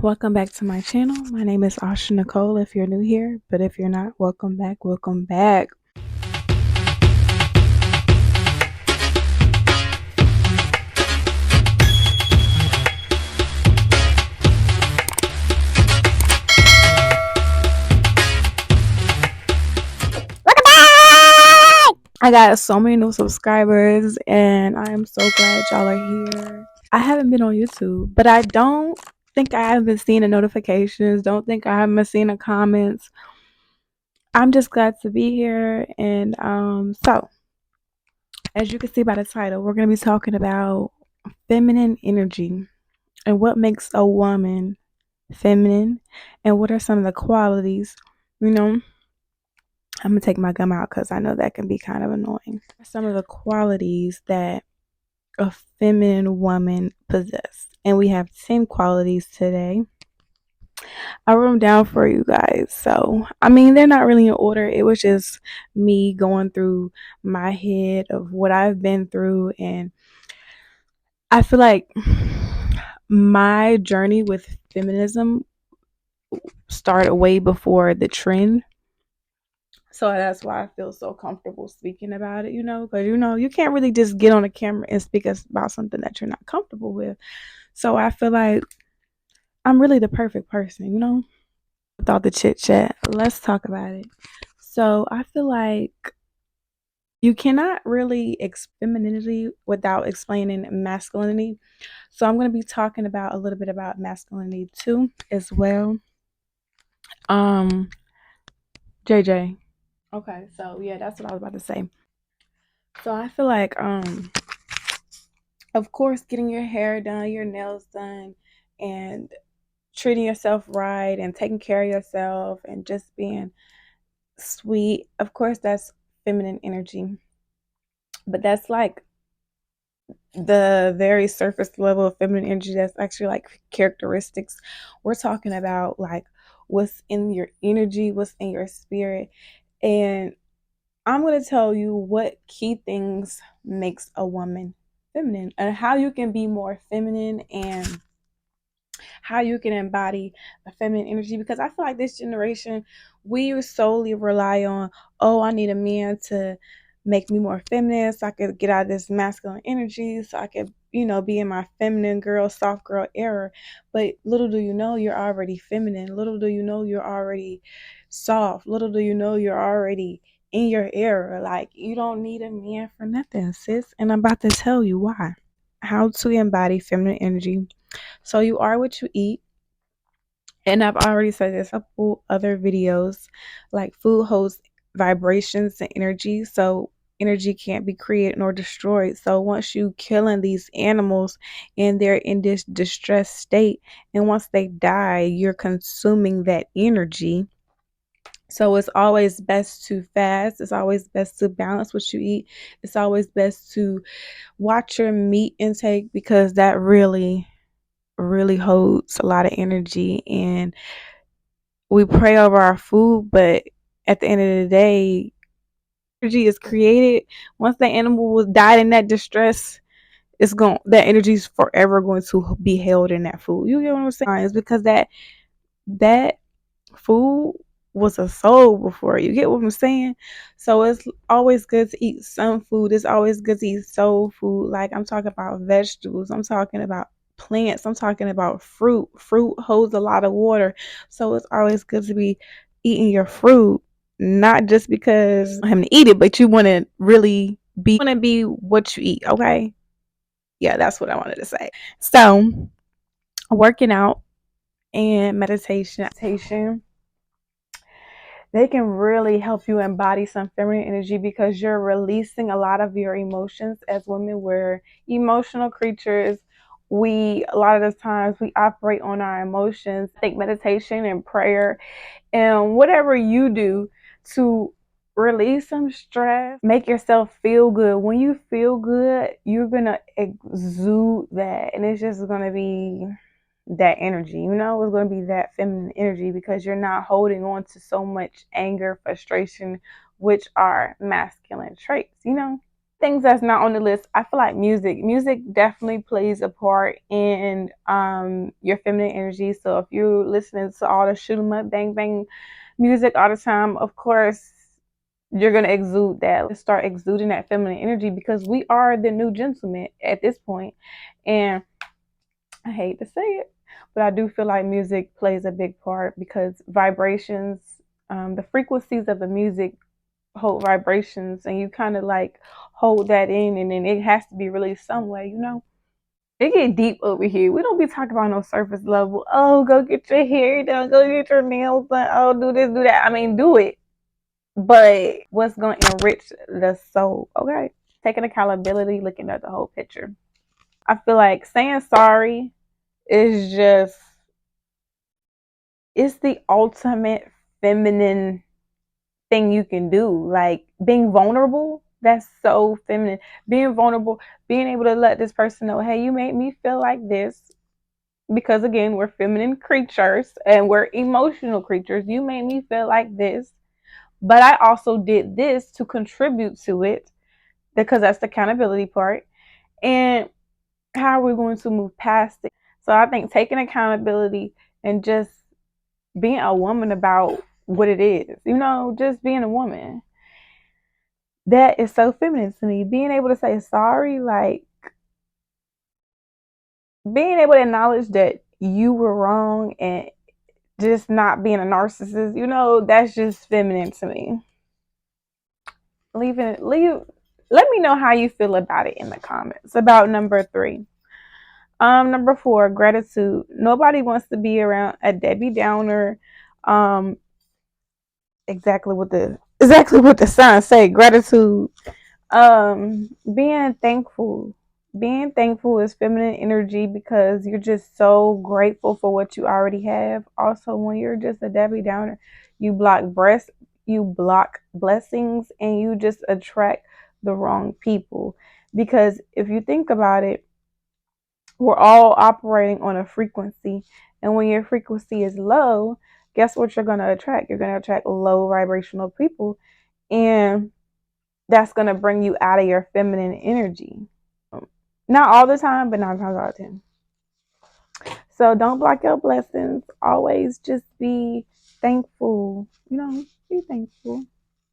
Welcome back to my channel. My name is Asha Nicole if you're new here, but if you're not, welcome back, welcome back. Welcome back! I got so many new subscribers and I am so glad y'all are here. I haven't been on YouTube, but I don't think I haven't seen the notifications, don't think I haven't seen the comments. I'm just glad to be here and so as you can see by the title, we're going to be talking about feminine energy and what makes a woman feminine and what are some of the qualities. I'm going to take my gum out because I know that can be kind of annoying. Some of the qualities that a feminine woman possesses, and we have 10 qualities today. I wrote them down for you guys. So, they're not really in order. It was just me going through my head of what I've been through. And I feel like my journey with feminism started way before the trend. So that's why I feel so comfortable speaking about it, because you can't really just get on a camera and speak about something that you're not comfortable with. So I feel like I'm really the perfect person. Without the chit chat, let's talk about it. So I feel like you cannot really explain femininity without explaining masculinity. So I'm going to be talking about a little bit about masculinity too, as well. JJ. Okay, so yeah, that's what I was about to say. So I feel like, of course, getting your hair done, your nails done, and treating yourself right and taking care of yourself and just being sweet. Of course, that's feminine energy. But that's like the very surface level of feminine energy. That's actually like characteristics. We're talking about like what's in your energy, what's in your spirit. And I'm going to tell you what key things makes a woman feminine and how you can be more feminine and how you can embody a feminine energy, because I feel like this generation, we solely rely on, oh, I need a man to make me more feminine so I could get out of this masculine energy, so I could, be in my feminine girl, soft girl era. But little do you know, you're already feminine. Little do you know, you're already soft. Little do you know, you're already in your era. Like, you don't need a man for nothing, sis. And I'm about to tell you why. How to embody feminine energy. So you are what you eat. And I've already said this a couple other videos, like food holds vibrations and energy. So energy can't be created nor destroyed. So once you killing these animals and they're in this distressed state, and once they die, you're consuming that energy. So it's always best to fast. It's always best to balance what you eat. It's always best to watch your meat intake, because that really holds a lot of energy. And we pray over our food, but at the end of the day, energy is created. Once the animal was died in that distress, that energy is forever going to be held in that food. You get what I'm saying? It's because that food was a soul before. You get what I'm saying? So it's always good to eat some food. It's always good to eat soul food. Like, I'm talking about vegetables. I'm talking about plants. I'm talking about fruit. Fruit holds a lot of water. So it's always good to be eating your fruit, not just because I'm having to eat it, but you want to really be what you eat. Okay. Yeah, that's what I wanted to say. So working out and meditation, they can really help you embody some feminine energy, because you're releasing a lot of your emotions. As women, we're emotional creatures. A lot of the times we operate on our emotions. Take meditation and prayer and whatever you do to release some stress, make yourself feel good. When you feel good, you're going to exude that, and it's just going to be that energy, it's going to be that feminine energy, because you're not holding on to so much anger, frustration, which are masculine traits. things that's not on the list, I feel like music definitely plays a part in your feminine energy. So if you're listening to all the shoot 'em up bang bang music all the time, of course you're gonna exude that. Let's start exuding that feminine energy because we are the new gentleman at this point. And I hate to say it, but I do feel like music plays a big part because vibrations, the frequencies of the music hold vibrations, and you kind of like hold that in, and then it has to be released some way, you know. It get deep over here. We don't be talking about no surface level. Oh, go get your hair done. Go get your nails done. Oh, do this, do that. I mean, do it. But what's going to enrich the soul? Okay. Taking accountability, looking at the whole picture. I feel like saying sorry is just, it's the ultimate feminine thing you can do. Like being vulnerable, that's so feminine. Being vulnerable, being able to let this person know, hey, you made me feel like this. Because again, we're feminine creatures and we're emotional creatures. You made me feel like this, but I also did this to contribute to it because that's the accountability part. And how are we going to move past it? So I think taking accountability and just being a woman about what it is, you know, just being a woman. That is so feminine to me. Being able to say sorry, like being able to acknowledge that you were wrong and just not being a narcissist, you know, that's just feminine to me. Leave let me know how you feel about it in the comments. About number 3. Number 4, gratitude. Nobody wants to be around a Debbie Downer. Um, exactly what the signs say. Gratitude. Being thankful is feminine energy because you're just so grateful for what you already have. Also, when you're just a Debbie Downer, you block blessings, and you just attract the wrong people. Because if you think about it, we're all operating on a frequency, and when your frequency is low, guess what you're going to attract? You're going to attract low vibrational people, and that's going to bring you out of your feminine energy. Not all the time, but 9 times out of 10. So don't block your blessings. Always just be thankful. You know, be thankful.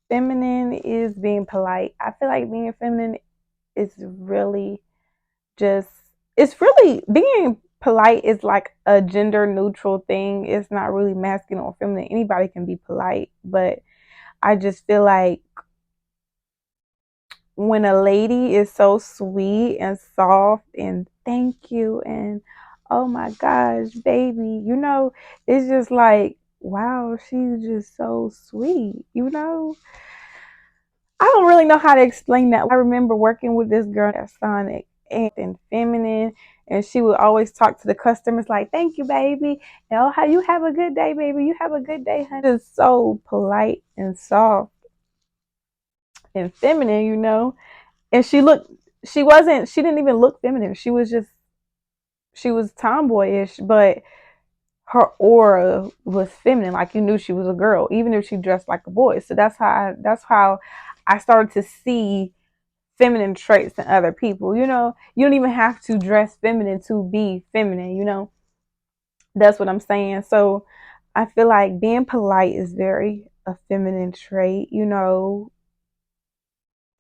Feminine is being polite. I feel like being feminine is really just, it's really, being polite is like a gender neutral thing. It's not really masculine or feminine. Anybody can be polite, but I just feel like when a lady is so sweet and soft and thank you and oh my gosh, baby, you know, it's just like, wow, she's just so sweet, you know. I don't really know how to explain that. I remember working with this girl at Sonic and feminine, and she would always talk to the customers like, thank you, baby. And oh, how you have a good day, baby. You have a good day, honey. Just so polite and soft and feminine, you know. And she didn't even look feminine. She was tomboyish, but her aura was feminine. Like you knew she was a girl, even if she dressed like a boy. So that's how I started to see feminine traits in other people. You know, you don't even have to dress feminine to be feminine, you know. That's what I'm saying. So I feel like being polite is very a feminine trait, you know,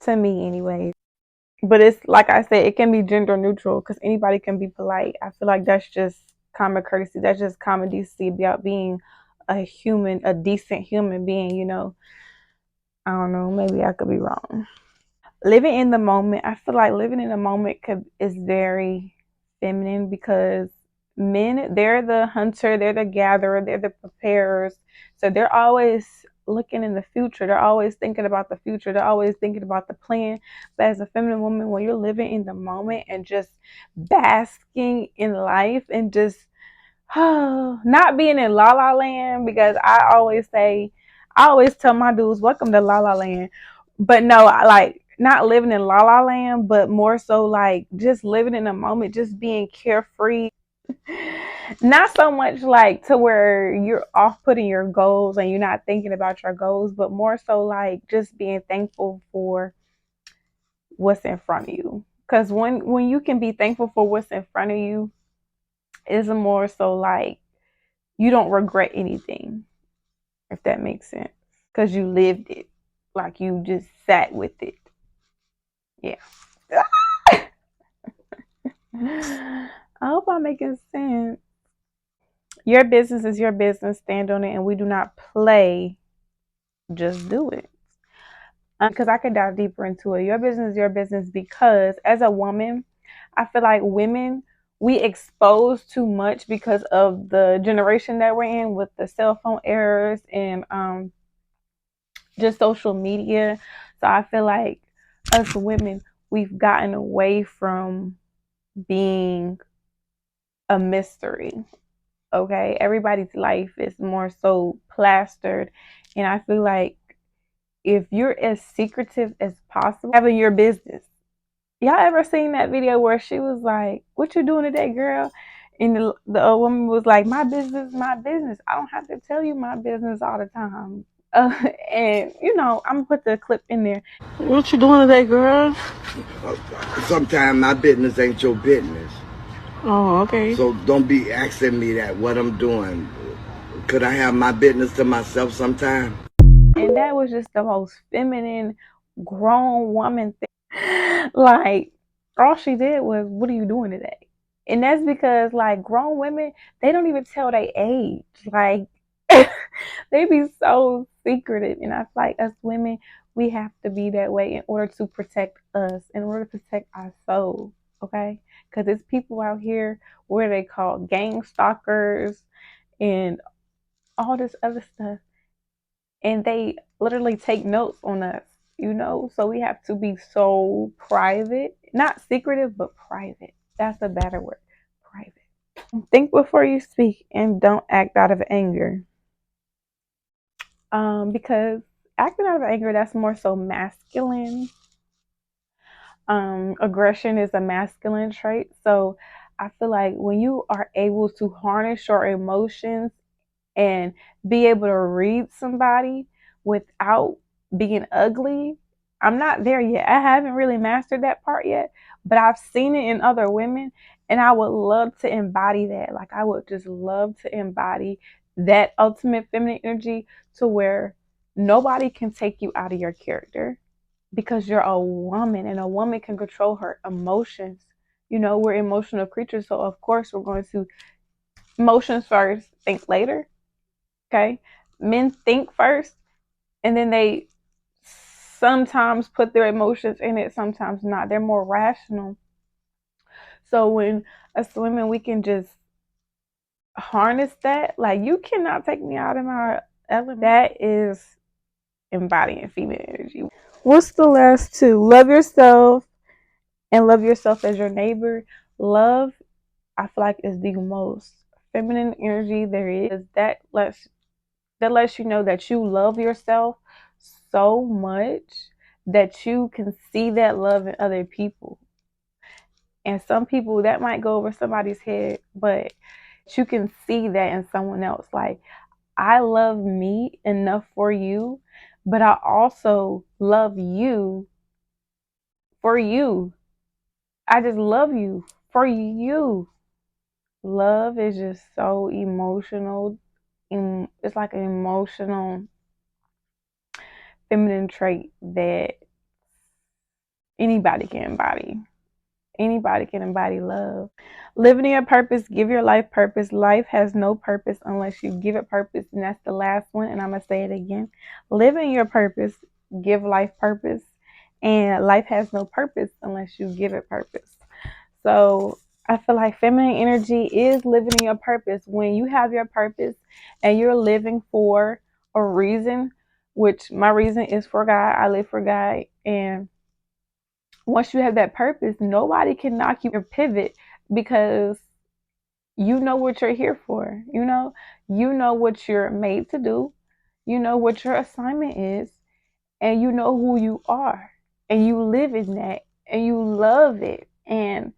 to me anyway. But it's like I said, it can be gender neutral because anybody can be polite. I feel like that's just common courtesy. That's just common decency about being a human, a decent human being, you know. I don't know. Maybe I could be wrong. Living in the moment, I feel like living in the moment is very feminine because men, they're the hunter, they're the gatherer, they're the preparers. So they're always looking in the future. They're always thinking about the future. They're always thinking about the plan. But as a feminine woman, when you're living in the moment and just basking in life and just not being in la la land, because I always tell my dudes, welcome to la la land. But no, I like not living in la la land, but more so like just living in a moment, just being carefree. Not so much like to where you're off putting your goals and you're not thinking about your goals, but more so like just being thankful for what's in front of you. Because when you can be thankful for what's in front of you, it's more so like you don't regret anything, if that makes sense. Because you lived it. Like you just sat with it. Yeah. I hope I'm making sense. Your business is your business. Stand on it, and we do not play. Just do it. Because I could dive deeper into it. Your business is your business because as a woman, I feel like women, we expose too much because of the generation that we're in with the cell phone errors and just social media. So I feel like us women, we've gotten away from being a mystery. Okay, everybody's life is more so plastered, and I feel like if you're as secretive as possible, having your business. Y'all ever seen that video where she was like, "What you doing today, girl?" And the old woman was like, "My business, my business. I don't have to tell you my business all the time." And I'm gonna put the clip in there. What you doing today, girl? Sometimes my business ain't your business. Oh, okay. So don't be asking me that what I'm doing. Could I have my business to myself sometime? And that was just the most feminine, grown woman thing. Like, all she did was, "What are you doing today?" And that's because, like, grown women, they don't even tell their age. Like, they be so secretive. And I feel like us women, we have to be that way in order to protect us, in order to protect our soul. Okay? Because there's people out here where they call gang stalkers and all this other stuff, and they literally take notes on us. So we have to be so private, not secretive, but private. That's a better word. Private. Think before you speak and don't act out of anger. Because acting out of anger, that's more so masculine. Aggression is a masculine trait. So I feel like when you are able to harness your emotions and be able to read somebody without being ugly. I'm not there yet. I haven't really mastered that part yet, but I've seen it in other women, and I would love to embody that. Like, I would just love to embody that ultimate feminine energy to where nobody can take you out of your character because you're a woman and a woman can control her emotions. We're emotional creatures, so of course we're going to emotions first, think later. Okay. Men think first and then they sometimes put their emotions in it, sometimes not. They're more rational. So when us women, we can just harness that. Like, you cannot take me out of my element. That is embodying female energy. What's the last two? Love yourself and love yourself as your neighbor. Love, I feel like, is the most feminine energy there is. That lets you know that you love yourself so much that you can see that love in other people. And some people, that might go over somebody's head, but you can see that in someone else. Like, I love me enough for you, but I also love you for you. I just love you for you. Love is just so emotional. It's like an emotional feminine trait that anybody can embody. Anybody can embody love. Living in your purpose, give your life purpose. Life has no purpose unless you give it purpose. And that's the last one. And I'm going to say it again. Live in your purpose, give life purpose. And life has no purpose unless you give it purpose. So I feel like feminine energy is living in your purpose. When you have your purpose and you're living for a reason, which my reason is for God, I live for God. And once you have that purpose, nobody can knock you or pivot because you know what you're here for. You know what you're made to do. You know what your assignment is, and you know who you are, and you live in that, and you love it. And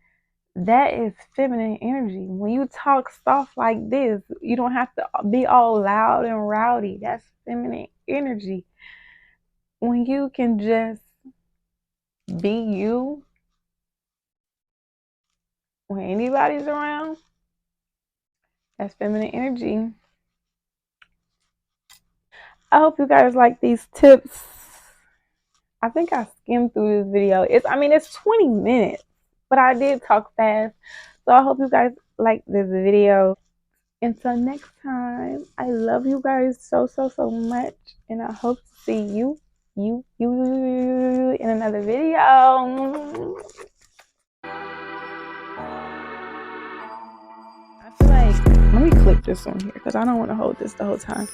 that is feminine energy. When you talk soft like this, you don't have to be all loud and rowdy. That's feminine energy. When you can just be you when anybody's around. That's feminine energy. I hope you guys like these tips. I think I skimmed through this video. It's 20 minutes, but I did talk fast. So I hope you guys like this video. Until next time, I love you guys so, so, so much. And I hope to see you in another video. I feel like, let me click this on here because I don't want to hold this the whole time.